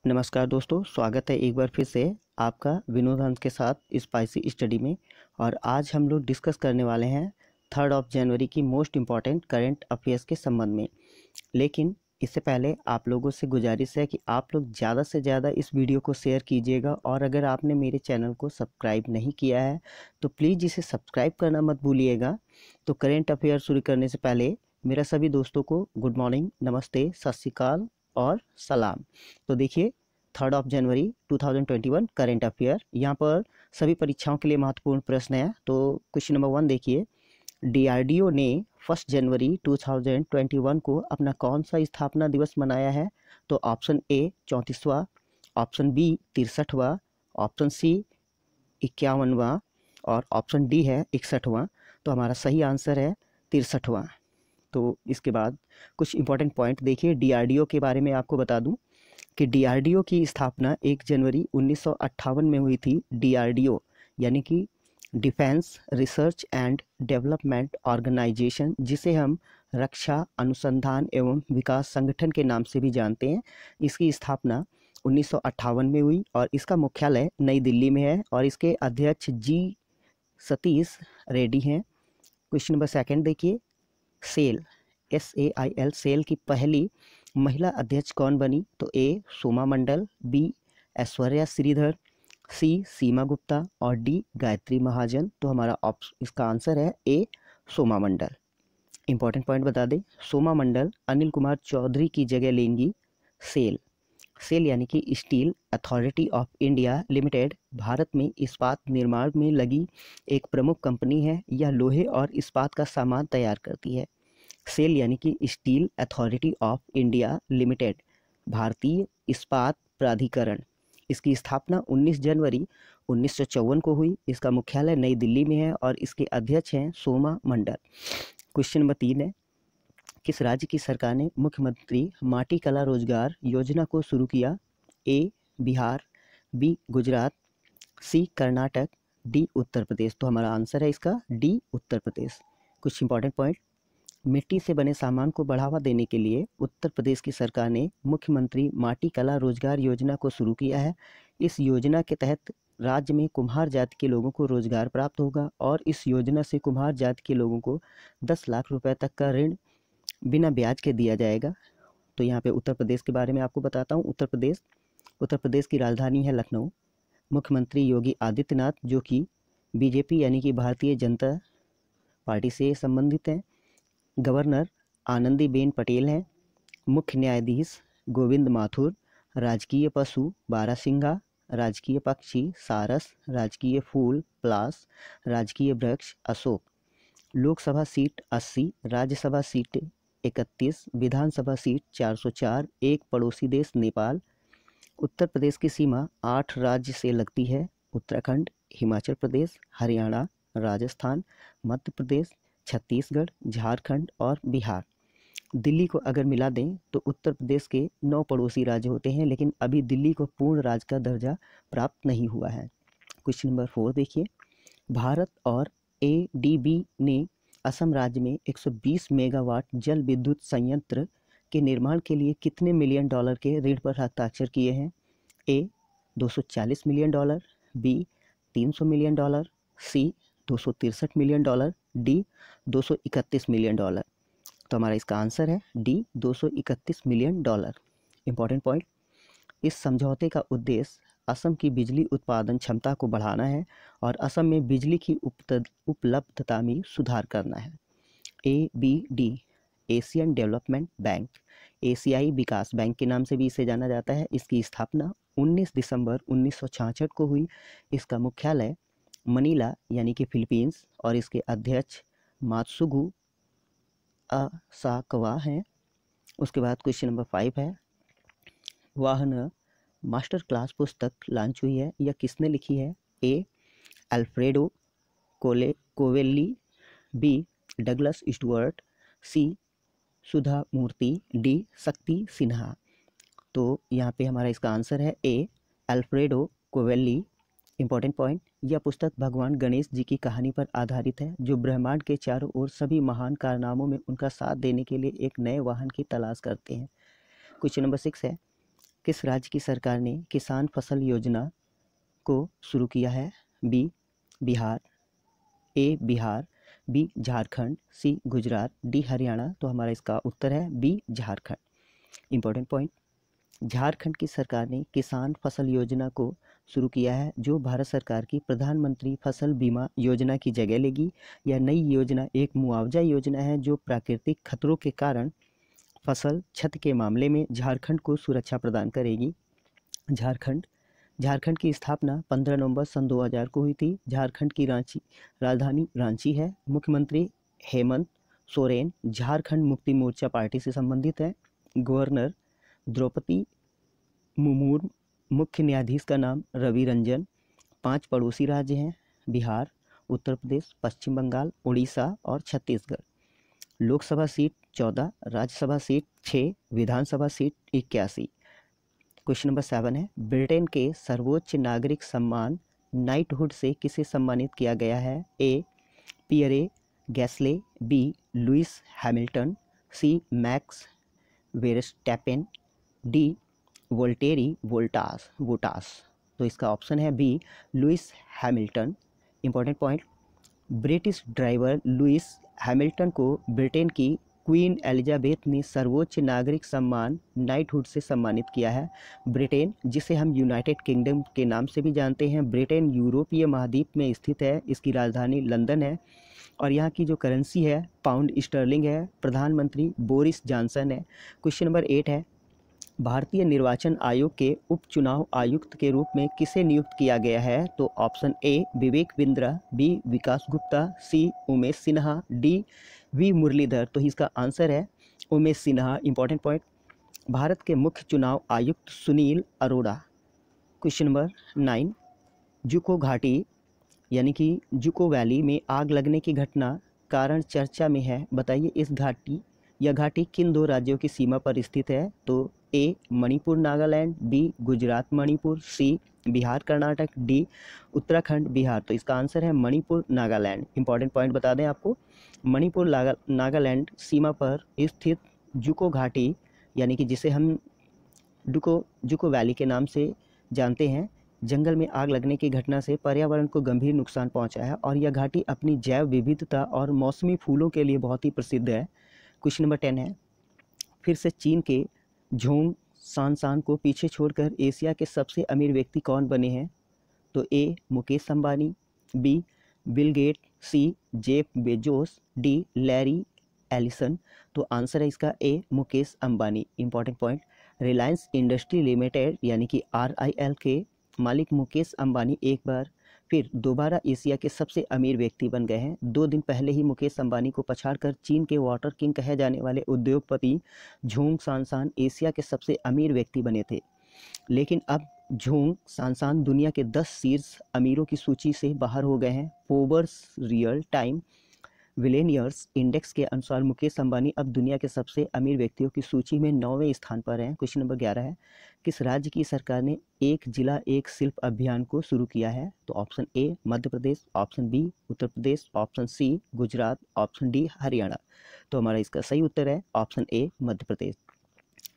नमस्कार दोस्तों, स्वागत है एक बार फिर से आपका विनोद हंस के साथ स्पाइसी स्टडी में। और आज हम लोग डिस्कस करने वाले हैं 3 जनवरी की मोस्ट इम्पॉर्टेंट करंट अफेयर्स के संबंध में। लेकिन इससे पहले आप लोगों से गुजारिश है कि आप लोग ज़्यादा से ज़्यादा इस वीडियो को शेयर कीजिएगा, और अगर आपने मेरे चैनल को सब्सक्राइब नहीं किया है तो प्लीज़ इसे सब्सक्राइब करना मत भूलिएगा। तो करंट अफेयर शुरू करने से पहले मेरा सभी दोस्तों को गुड मॉर्निंग, नमस्ते, सत श्री अकाल और सलाम। तो देखिए 3 जनवरी 2021 करंट अफेयर, यहाँ पर सभी परीक्षाओं के लिए महत्वपूर्ण प्रश्न है। तो क्वेश्चन नंबर 1 देखिए, डीआरडीओ ने 1 जनवरी 2021 को अपना कौन सा स्थापना दिवस मनाया है? तो ऑप्शन ए 34वां, ऑप्शन बी 63वां, ऑप्शन सी 51वां और ऑप्शन डी है 61वां। तो हमारा सही आंसर है 63वां। तो इसके बाद कुछ इंपॉर्टेंट पॉइंट देखिए, डीआरडीओ के बारे में आपको बता दूं कि डीआरडीओ की स्थापना 1 जनवरी 1958 में हुई थी। डीआरडीओ यानी कि Defence Research and Development Organisation, जिसे हम रक्षा अनुसंधान एवं विकास संगठन के नाम से भी जानते हैं। इसकी स्थापना 1958 में हुई और इसका मुख्यालय नई दिल्ली में है और इसके अध्यक्ष जी सतीश रेड्डी हैं। क्वेश्चन नंबर 2 देखिए, सेल SAIL सेल की पहली महिला अध्यक्ष कौन बनी? तो ए सोमा मंडल, बी ऐश्वर्या श्रीधर, सी सीमा गुप्ता और डी गायत्री महाजन। तो हमारा इसका आंसर है ए सोमा मंडल। इंपॉर्टेंट पॉइंट बता दें, सोमा मंडल अनिल कुमार चौधरी की जगह लेंगी। सेल यानी कि steel authority of India limited Bharat में इस्पात निर्माण में लगी एक प्रमुख कंपनी है। यह लोहे और इस्पात का सामान तैयार करती है। सेल यानी कि steel authority of India limited, भारतीय इस्पात प्राधिकरण। इसकी स्थापना 19 जनवरी 1954 को हुई। इसका मुख्यालय नई दिल्ली में है और इसके अध्यक्ष हैं सोमा मंडल। क्वेश्चन नंबर 3 है, किस राज्य की सरकार ने मुख्यमंत्री माटी कला रोजगार योजना को शुरू किया? ए बिहार, बी गुजरात, सी कर्नाटक, डी उत्तर प्रदेश। तो हमारा आंसर है इसका डी उत्तर प्रदेश। कुछ इंपॉर्टेंट पॉइंट, मिट्टी से बने सामान को बढ़ावा देने के लिए उत्तर प्रदेश की सरकार ने मुख्यमंत्री माटी कला रोजगार योजना को शुरू किया है। इस योजना के तहत राज्य में कुम्हार जाति के लोगों को रोजगार प्राप्त होगा और इस योजना से कुम्हार जाति के लोगों को 10 लाख रुपए तक का ऋण बिना ब्याज के दिया जाएगा। तो यहाँ पे उत्तर प्रदेश के बारे में आपको बताता हूँ। उत्तर प्रदेश की राजधानी है लखनऊ। मुख्यमंत्री योगी आदित्यनाथ, जो कि बीजेपी यानी कि भारतीय जनता पार्टी से संबंधित हैं। गवर्नर आनंदीबेन पटेल हैं। मुख्य न्यायाधीश गोविंद माथुर। राजकीय पशु बारहसिंगा, राजकीय पक्षी सारस, राजकीय फूल पलाश, राजकीय वृक्ष अशोक। लोकसभा सीट 80, राज्यसभा सीट 31, विधानसभा सीट 404, एक पड़ोसी देश नेपाल। उत्तर प्रदेश की सीमा 8 राज्य से लगती है: उत्तराखंड, हिमाचल प्रदेश, हरियाणा, राजस्थान, मध्य प्रदेश, छत्तीसगढ़, झारखंड और बिहार। दिल्ली को अगर मिला दें तो उत्तर प्रदेश के 9 पड़ोसी राज्य होते हैं, लेकिन अभी दिल्ली को पूर्ण राज्य का दर्जा प्राप्त नहीं हुआ है। क्वेश्चन नंबर 4 देखिए, भारत और ADB ने असम राज्य में 120 मेगावाट जल विद्युत संयंत्र के निर्माण के लिए कितने मिलियन डॉलर के ऋण पर हस्ताक्षर किए हैं? A 240 million dollar, B 300 million dollar, C 263 million dollar, D 231 million dollar. तो हमारा इसका आंसर है D 231 million dollar. Important point, इस समझौते का उद्देश्य असम की बिजली उत्पादन क्षमता को बढ़ाना है और असम में बिजली की उपलब्धता में सुधार करना है। ABD एशियन डेवलपमेंट बैंक, एशियाई विकास बैंक के नाम से भी इसे जाना जाता है। इसकी स्थापना 19 दिसंबर 1966 को हुई। इसका मुख्यालय मनीला यानी कि फिलीपींस और इसके अध्यक्ष मात्सुगु असाकवा हैं। उसके बाद क्वेश्चन नंबर 5 है, वाहन मास्टर क्लास पुस्तक लॉन्च हुई है, यह किसने लिखी है? ए अल्फ्रेडो कोवेल्ली, बी डगलस स्टुअर्ट, सी सुधा मूर्ति, डी शक्ति सिन्हा। तो यहाँ पे हमारा इसका आंसर है ए अल्फ्रेडो कोवेल्ली। इंपॉर्टेंट पॉइंट, यह पुस्तक भगवान गणेश जी की कहानी पर आधारित है, जो ब्रह्मांड के चारों ओर सभी महान कारनामों में उनका साथ देने के लिए एक नए वाहन की तलाश करते हैं। क्वेश्चन नंबर 6 है, किस राज्य की सरकार ने किसान फसल योजना को शुरू किया है? B Bihar, A Bihar, B Jharkhand, C Gujarat, D Haryana. तो हमारा इसका उत्तर है B Jharkhand. Important point, Jharkhand की सरकार ने किसान फसल योजना को शुरू किया है, जो भारत सरकार की प्रधानमंत्री फसल बीमा योजना की जगह लेगी। यह नई योजना एक मुआवजा योजना है जो प्राकृतिक खतरों के कारण फसल क्षति के मामले में झारखंड को सुरक्षा प्रदान करेगी। झारखंड की स्थापना 15 नवंबर सन 2000 को हुई थी। झारखंड की राजधानी रांची है। मुख्यमंत्री हेमंत सोरेन झारखंड मुक्ति मोर्चा पार्टी से संबंधित है। गवर्नर द्रौपदी मुर्मू, मुख्य न्यायाधीश का नाम रवि रंजन। 5 पड़ोसी राज्य हैं, बिहार, उत्तर प्रदेश, पश्चिम बंगाल, उड़ीसा और छत्तीसगढ़। लोकसभा सीट 14, राज्यसभा सीट 6, विधानसभा सीट 81। क्वेश्चन नंबर 7 है, ब्रिटेन के सर्वोच्च नागरिक सम्मान नाइटहुड से किसे सम्मानित किया गया है? A Pierre Gasly, B Lewis Hamilton, C Max Verstappen, D Valtteri Bottas. तो इसका ऑप्शन है B Lewis Hamilton. Important point, British driver Lewis Hamilton को ब्रिटेन की क्वीन एलिजाबेथ ने सर्वोच्च नागरिक सम्मान नाइटहुड से सम्मानित किया है। ब्रिटेन, जिसे हम यूनाइटेड किंगडम के नाम से भी जानते हैं, ब्रिटेन यूरोपीय महाद्वीप में स्थित है। इसकी राजधानी लंदन है और यहाँ की जो करेंसी है पाउंड स्टर्लिंग है। प्रधानमंत्री बोरिस जॉनसन है। क्वेश्चन नंबर 8 है, भारतीय निर्वाचन आयोग के उपचुनाव आयुक्त के रूप में किसे नियुक्त किया गया है? तो option A Vivek Bindra, B Vikas Gupta, C Umesh Sinha, D V Muralidhar. तो इसका आंसर है उमेश सिन्हा। इंपॉर्टेंट पॉइंट, भारत के मुख्य चुनाव आयुक्त सुनील अरोड़ा। क्वेश्चन नंबर 9, जुको घाटी यानी कि जुको वैली में आग लगने की घटना कारण चर्चा में है। बताइए इस घाटी किन 2 राज्यों की सीमा पर स्थित है? तो ए मणिपुर नागालैंड, बी गुजरात मणिपुर, सी बिहार कर्नाटक, डी उत्तराखंड बिहार। तो इसका आंसर है मणिपुर नागालैंड। इंपॉर्टेंट पॉइंट बता दें आपको, मणिपुर नागालैंड सीमा पर स्थित जुको घाटी यानी कि जिसे हम जुको वैली के नाम से जानते हैं, जंगल में आग लगने की घटना से पर्यावरण को गंभीर नुकसान पहुंचा है और यह घाटी अपनी जैव विविधता और मौसमी फूलों के लिए बहुत ही प्रसिद्ध है। क्वेश्चन नंबर 10 है, फिर से चीन के झोंग सांसान को पीछे छोड़कर एशिया के सबसे अमीर व्यक्ति कौन बने हैं? तो A Mukesh Ambani, B Bill Gate, C Jeff Bezos, D Larry Ellison. तो आंसर है इसका A Mukesh Ambani. Important point, Reliance Industry Limited यानी कि RIL के मालिक मुकेश अंबानी एक बार फिर दोबारा एशिया के सबसे अमीर व्यक्ति बन गए हैं। 2 दिन पहले ही मुकेश अंबानी को पछाड़कर चीन के वाटर किंग कहे जाने वाले उद्योगपति झोंग सांसान एशिया के सबसे अमीर व्यक्ति बने थे। लेकिन अब झोंग सांसान दुनिया के 10 शीर्ष अमीरों की सूची से बाहर हो गए हैं। Forbes real time billionaires index के अनुसार मुकेश अंबानी अब दुनिया के सबसे अमीर व्यक्तियों की सूची में 9वें स्थान पर हैं। क्वेश्चन नंबर 11 है, किस राज्य की सरकार ने एक जिला एक शिल्प अभियान को शुरू किया है? तो option A Madhya Pradesh, option B Uttar Pradesh, option C Gujarat, option D Haryana. तो हमारा इसका सही उत्तर है option A Madhya Pradesh.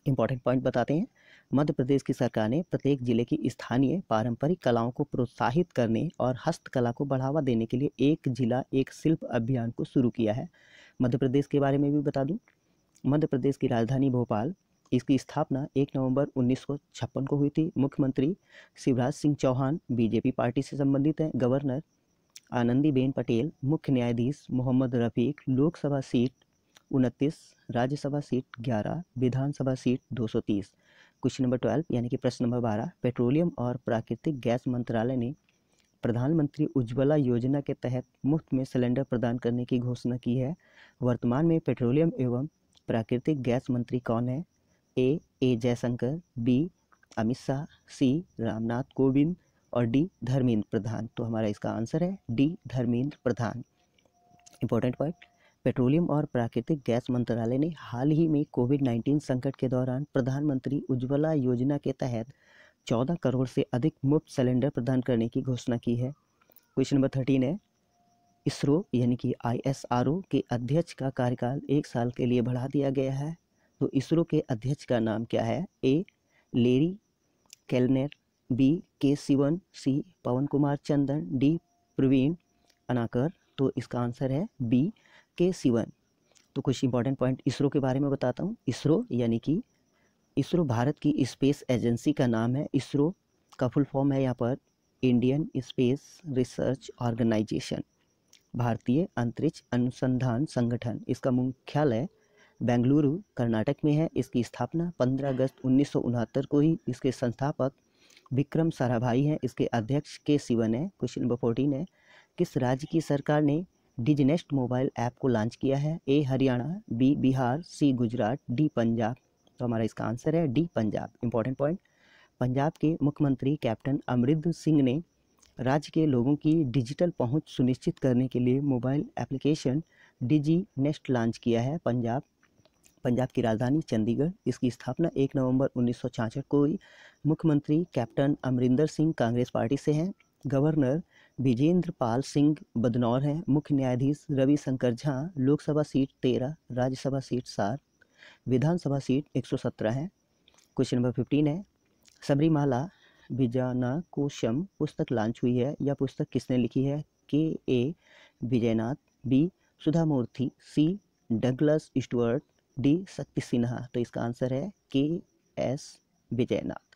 Important point बताते हैं, मध्य प्रदेश की सरकार ने प्रत्येक जिले की स्थानीय पारंपरिक कलाओं को प्रोत्साहित करने और हस्तकला को बढ़ावा देने के लिए एक जिला एक शिल्प अभियान को शुरू किया है। मध्य प्रदेश के बारे में भी बता दूं, मध्य प्रदेश की राजधानी भोपाल, इसकी स्थापना 1 नवंबर 1956 को हुई थी। मुख्यमंत्री शिवराज सिंह चौहान बीजेपी पार्टी से संबंधित हैं। गवर्नर आनंदीबेन पटेल, मुख्य न्यायाधीश मोहम्मद रफीक। लोकसभा सीट 29, राज्यसभा सीट 11, विधानसभा सीट 230। क्वेश्चन नंबर 12 यानी कि प्रश्न नंबर 12, पेट्रोलियम और प्राकृतिक गैस मंत्रालय ने प्रधानमंत्री उज्ज्वला योजना के तहत मुफ्त में सिलेंडर प्रदान करने की घोषणा की है। वर्तमान में पेट्रोलियम एवं प्राकृतिक गैस मंत्री कौन है? ए जयशंकर, बी अमित शाह, सी रामनाथ कोविंद और डी धर्मेंद्र प्रधान। तो हमारा इसका आंसर है D Dharmendra Pradhan. Important point, petroleum और प्राकृतिक गैस मंत्रालय ने हाल ही में कोविड-19 संकट के दौरान प्रधानमंत्री उज्ज्वला योजना के तहत 14 करोड़ से अधिक मुफ्त सिलेंडर प्रदान करने की घोषणा की है। क्वेश्चन नंबर 13 है, इसरो यानी कि ISRO के अध्यक्ष का कार्यकाल 1 साल के लिए बढ़ा दिया गया है। तो इसरो के अध्यक्ष का नाम क्या है? ए लेरी केलनेर, बी के सिवन, सी पवन कुमार चंदन, डी प्रवीण अनाकर। तो इसका आंसर है बी के सिवन। तो कुछ इंपॉर्टेंट पॉइंट इसरो के बारे में बताता हूँ। इसरो यानी कि इसरो भारत की स्पेस एजेंसी का नाम है। इसरो का फुल फॉर्म है यहाँ पर इंडियन स्पेस रिसर्च ऑर्गेनाइजेशन, भारतीय अंतरिक्ष अनुसंधान संगठन। इसका मुख्यालय बेंगलुरु कर्नाटक में है। इसकी स्थापना 15 अगस्त 1969 को हुई। इसके संस्थापक विक्रम साराभाई हैं। इसके अध्यक्ष के सिवन है। क्वेश्चन नंबर 14 है, किस राज्य की सरकार ने डिजनेस्ट मोबाइल ऐप को लॉन्च किया है? ए हरियाणा, बी बिहार, सी गुजरात, डी पंजाब। तो हमारा इसका आंसर है D Punjab. Important point, Punjab के मुख्यमंत्री कैप्टन अमरिंदर सिंह ने राज्य के लोगों की डिजिटल पहुंच सुनिश्चित करने के लिए मोबाइल एप्लीकेशन डिजी नेस्ट लॉन्च किया है। पंजाब की राजधानी चंडीगढ़। इसकी स्थापना 1 नवंबर 1966 को हुई। मुख्यमंत्री कैप्टन अमरिंदर सिंह कांग्रेस पार्टी से हैं। गवर्नर विजेंद्र पाल सिंह बदनौर हैं। मुख्य न्यायाधीश रविशंकर झा। लोकसभा सीट 13, राज्यसभा सीट 7, विधानसभा सीट 117 है। क्वेश्चन नंबर 15 है, सबरीमाला विजयनाकोशम पुस्तक लॉन्च हुई है। यह पुस्तक किसने लिखी है? के ए विजयनाथ, बी सुधा मूर्ति, सी डगलस स्टुअर्ट, डी शक्ति सिन्हा। तो इसका आंसर है के एस विजयनाथ।